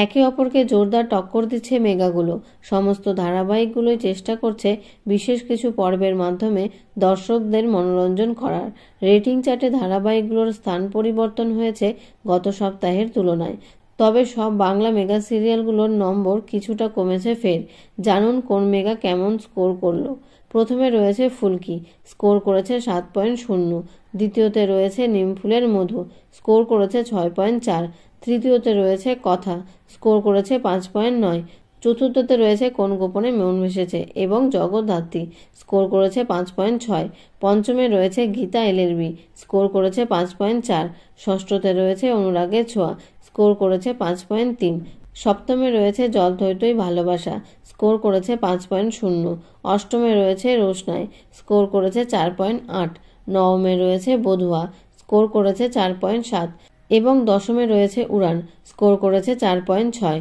একে অপরকে জোরদার টক্কর দিচ্ছে মেগাগুলো। সমস্ত ধারাবাহিকগুলোই চেষ্টা করছে বিশেষ কিছু পর্বের মাধ্যমে দর্শকদের মনোরঞ্জন করার। রেটিং চার্টে ধারাবাহিকগুলোর স্থান পরিবর্তন হয়েছে গত সপ্তাহের তুলনায়। তবে সব বাংলা মেগা সিরিয়ালগুলোর নম্বর কিছুটা কমেছে ফের। জানুন কোন মেগা কেমন স্কোর করলো। প্রথমে রয়েছে ফুলকি, স্কোর করেছে 7.0। দ্বিতীয়তে রয়েছে নিমফুলের মধু, স্কোর করেছে 6.4। তৃতীয়তে রয়েছে কথা, স্কোর করেছে 5.9। চতুর্থতে রয়েছে কোন গোপনে মন ভেসেছে এবং জগদ্ধাত্রী, স্কোর করেছে 5.6। পঞ্চমে রয়েছে গীতা এলএলবি, স্কোর করেছে 5.4। ষষ্ঠতে রয়েছে অনুরাগের ছোঁয়া, স্কোর করেছে 5.3। সপ্তমে রয়েছে জল থই থই ভালোবাসা, স্কোর করেছে 5.0। অষ্টমে রয়েছে রোশনাই, স্কোর করেছে 4.8। নবমে রয়েছে বধুয়া, স্কোর করেছে 4.7 এবং দশমে রয়েছে উড়ান, স্কোর করেছে 4.6।